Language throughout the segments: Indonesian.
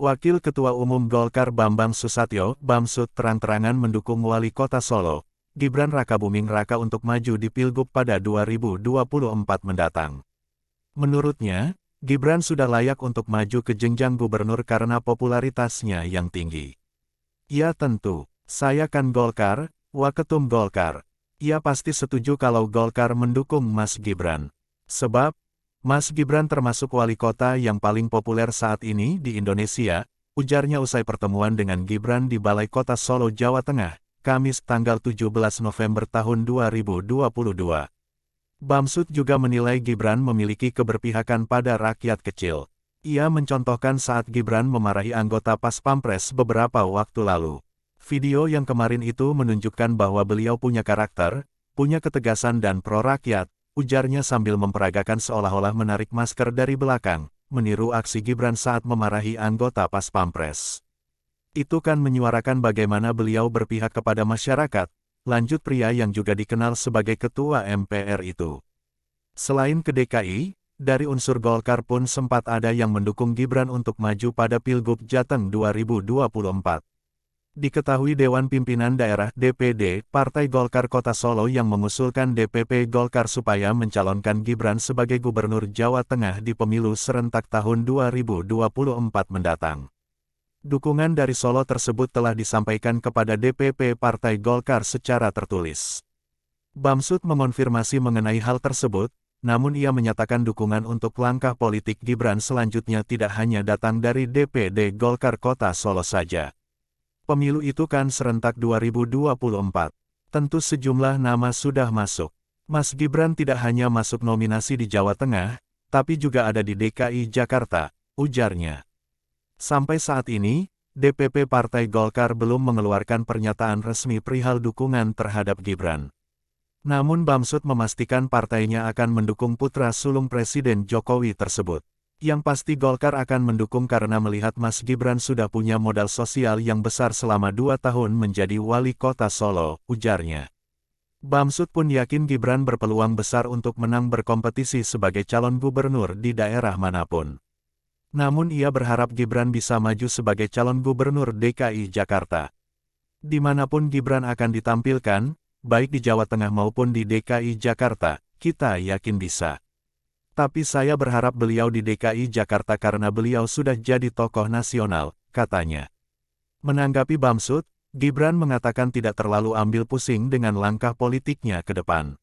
Wakil Ketua Umum Golkar Bambang Susatyo, Bamsud terang-terangan mendukung Wali Kota Solo, Gibran Rakabuming Raka untuk maju di Pilgub pada 2024 mendatang. Menurutnya, Gibran sudah layak untuk maju ke jenjang gubernur karena popularitasnya yang tinggi. Ya tentu, saya kan Golkar, Waketum Golkar. Ia pasti setuju kalau Golkar mendukung Mas Gibran. Sebab, Mas Gibran termasuk wali kota yang paling populer saat ini di Indonesia, ujarnya usai pertemuan dengan Gibran di Balai Kota Solo, Jawa Tengah, Kamis tanggal 17 November tahun 2022. Bamsud juga menilai Gibran memiliki keberpihakan pada rakyat kecil. Ia mencontohkan saat Gibran memarahi anggota Pas Pampres beberapa waktu lalu. Video yang kemarin itu menunjukkan bahwa beliau punya karakter, punya ketegasan dan pro-rakyat, ujarnya sambil memperagakan seolah-olah menarik masker dari belakang, meniru aksi Gibran saat memarahi anggota Pas Pampres. Itu kan menyuarakan bagaimana beliau berpihak kepada masyarakat, lanjut pria yang juga dikenal sebagai Ketua MPR itu. Selain ke DKI, dari unsur Golkar pun sempat ada yang mendukung Gibran untuk maju pada Pilgub Jateng 2024. Diketahui Dewan Pimpinan Daerah DPD Partai Golkar Kota Solo yang mengusulkan DPP Golkar supaya mencalonkan Gibran sebagai Gubernur Jawa Tengah di pemilu serentak tahun 2024 mendatang. Dukungan dari Solo tersebut telah disampaikan kepada DPP Partai Golkar secara tertulis. Bamsud mengonfirmasi mengenai hal tersebut, namun ia menyatakan dukungan untuk langkah politik Gibran selanjutnya tidak hanya datang dari DPD Golkar Kota Solo saja. Pemilu itu kan serentak 2024. Tentu sejumlah nama sudah masuk. Mas Gibran tidak hanya masuk nominasi di Jawa Tengah, tapi juga ada di DKI Jakarta, ujarnya. Sampai saat ini, DPP Partai Golkar belum mengeluarkan pernyataan resmi perihal dukungan terhadap Gibran. Namun Bamsud memastikan partainya akan mendukung putra sulung Presiden Jokowi tersebut. Yang pasti Golkar akan mendukung karena melihat Mas Gibran sudah punya modal sosial yang besar selama 2 tahun menjadi wali kota Solo, ujarnya. Bamsud pun yakin Gibran berpeluang besar untuk menang berkompetisi sebagai calon gubernur di daerah manapun. Namun ia berharap Gibran bisa maju sebagai calon gubernur DKI Jakarta. Dimanapun Gibran akan ditampilkan, baik di Jawa Tengah maupun di DKI Jakarta, kita yakin bisa. Tapi saya berharap beliau di DKI Jakarta karena beliau sudah jadi tokoh nasional, katanya. Menanggapi Bamsud, Gibran mengatakan tidak terlalu ambil pusing dengan langkah politiknya ke depan.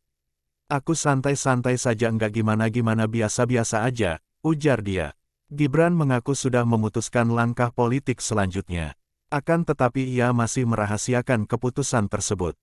Aku santai-santai saja enggak gimana-gimana biasa-biasa aja, ujar dia. Gibran mengaku sudah memutuskan langkah politik selanjutnya. Akan tetapi ia masih merahasiakan keputusan tersebut.